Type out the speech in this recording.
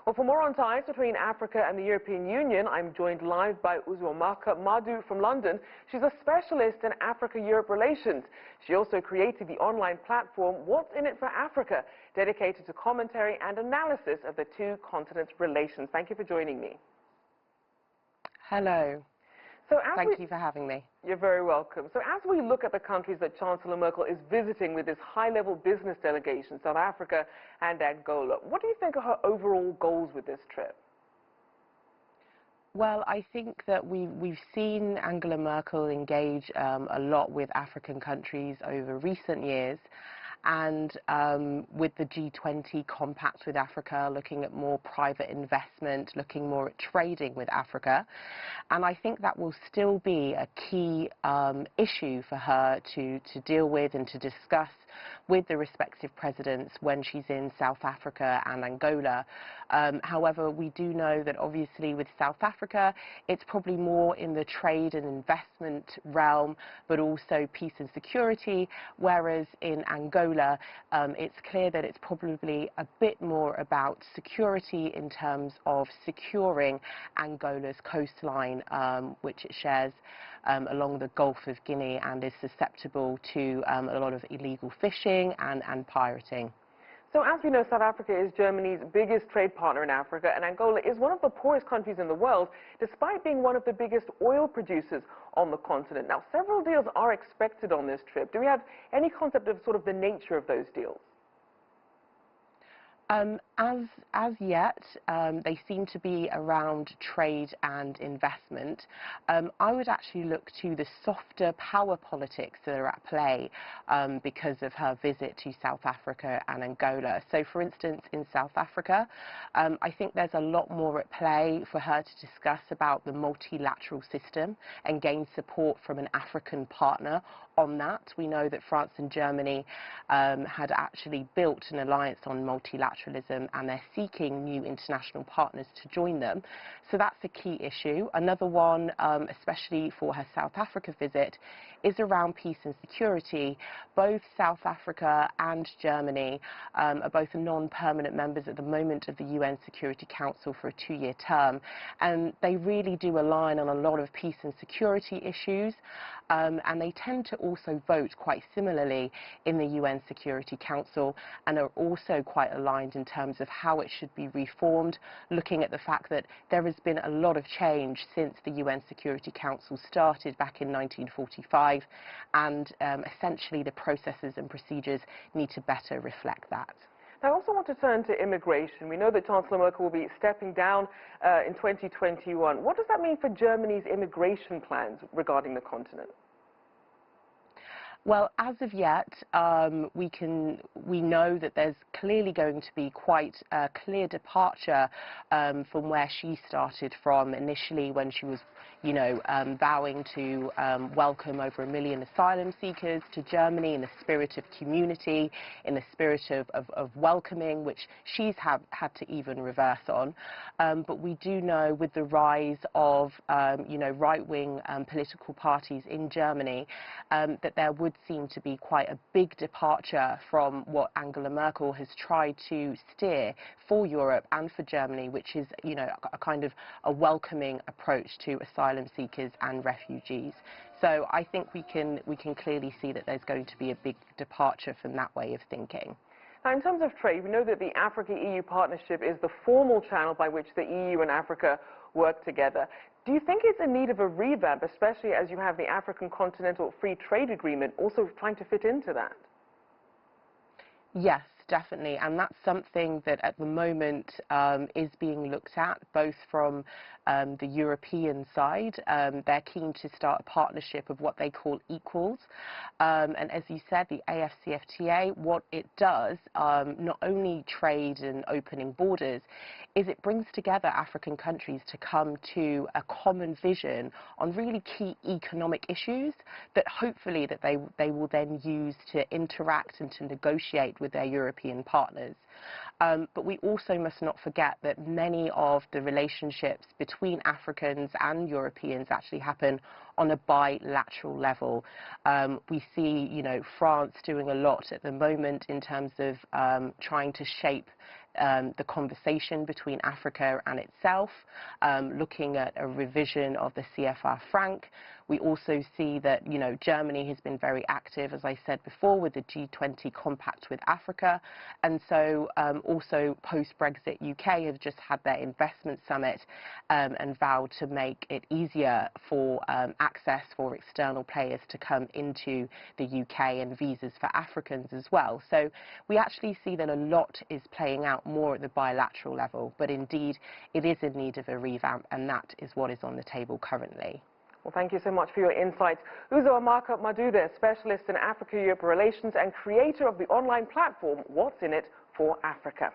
Well, for more on ties between Africa and the European Union, I'm joined live by Uzoamaka Madu from London. She's a specialist in Africa-Europe relations. She also created the online platform What's in it for Africa, dedicated to commentary and analysis of the two continents' relations. Thank you for joining me. Hello. Thank you for having me. You're very welcome. So as we look at the countries that Chancellor Merkel is visiting with this high-level business delegation, South Africa and Angola, what do you think are her overall goals with this trip? Well, I think that we've seen Angela Merkel engage a lot with African countries over recent years. And with the G20 compact with Africa, looking at more private investment, looking more at trading with Africa. And I think that will still be a key issue for her to deal with and to discuss with the respective presidents when she's in South Africa and Angola. However, we do know that obviously with South Africa, it's probably more in the trade and investment realm, but also peace and security, whereas in Angola, it's clear that it's probably a bit more about security in terms of securing Angola's coastline, which it shares along the Gulf of Guinea and is susceptible to a lot of illegal fishing and pirating. So as we know, South Africa is Germany's biggest trade partner in Africa, and Angola is one of the poorest countries in the world, despite being one of the biggest oil producers on the continent. Now, several deals are expected on this trip. Do we have any concept of sort of the nature of those deals? As yet, they seem to be around trade and investment. I would actually look to the softer power politics that are at play because of her visit to South Africa and Angola. So, for instance, in South Africa, I think there's a lot more at play for her to discuss about the multilateral system and gain support from an African partner on that. We know that France and Germany had actually built an alliance on multilateralism, and they're seeking new international partners to join them. So that's a key issue. Another one, especially for her South Africa visit, is around peace and security. Both South Africa and Germany are both non-permanent members at the moment of the UN Security Council for a 2-year term, and they really do align on a lot of peace and security issues, and they tend to also vote quite similarly in the UN Security Council and are also quite aligned in terms of how it should be reformed, looking at the fact that there has been a lot of change since the UN Security Council started back in 1945, and essentially the processes and procedures need to better reflect that. I also want to turn to immigration. We know that Chancellor Merkel will be stepping down in 2021. What does that mean for Germany's immigration plans regarding the continent? Well, as of yet, we know that there's clearly going to be quite a clear departure from where she started from initially, when she was, vowing to welcome over 1 million asylum seekers to Germany in the spirit of community, in the spirit of welcoming, which she's had to even reverse on. But we do know, with the rise of, right-wing political parties in Germany, that there would seem to be quite a big departure from what Angela Merkel has tried to steer for Europe and for Germany, which is, a kind of a welcoming approach to asylum seekers and refugees. So I think we can clearly see that there's going to be a big departure from that way of thinking. Now, in terms of trade, we know that the Africa-EU partnership is the formal channel by which the EU and Africa work together. Do you think it's in need of a revamp, especially as you have the African Continental Free Trade Agreement also trying to fit into that? Yes, definitely, and that's something that at the moment is being looked at, both from the European side. They're keen to start a partnership of what they call equals, and as you said, the AFCFTA, what it does, not only trade and opening borders, is it brings together African countries to come to a common vision on really key economic issues that hopefully that they will then use to interact and to negotiate with their European partners. But we also must not forget that many of the relationships between Africans and Europeans actually happen on a bilateral level. We see, France doing a lot at the moment in terms of trying to shape the conversation between Africa and itself, looking at a revision of the CFR franc. We also see that, you know, Germany has been very active, as I said before, with the G20 compact with Africa. And so also post-Brexit, UK have just had their investment summit and vowed to make it easier for access for external players to come into the UK and visas for Africans as well. So we actually see that a lot is playing out more at the bilateral level, but indeed it is in need of a revamp, and that is what is on the table currently. Well, thank you so much for your insights. Uzoamaka Madu, specialist in Africa-Europe relations and creator of the online platform What's in It for Africa.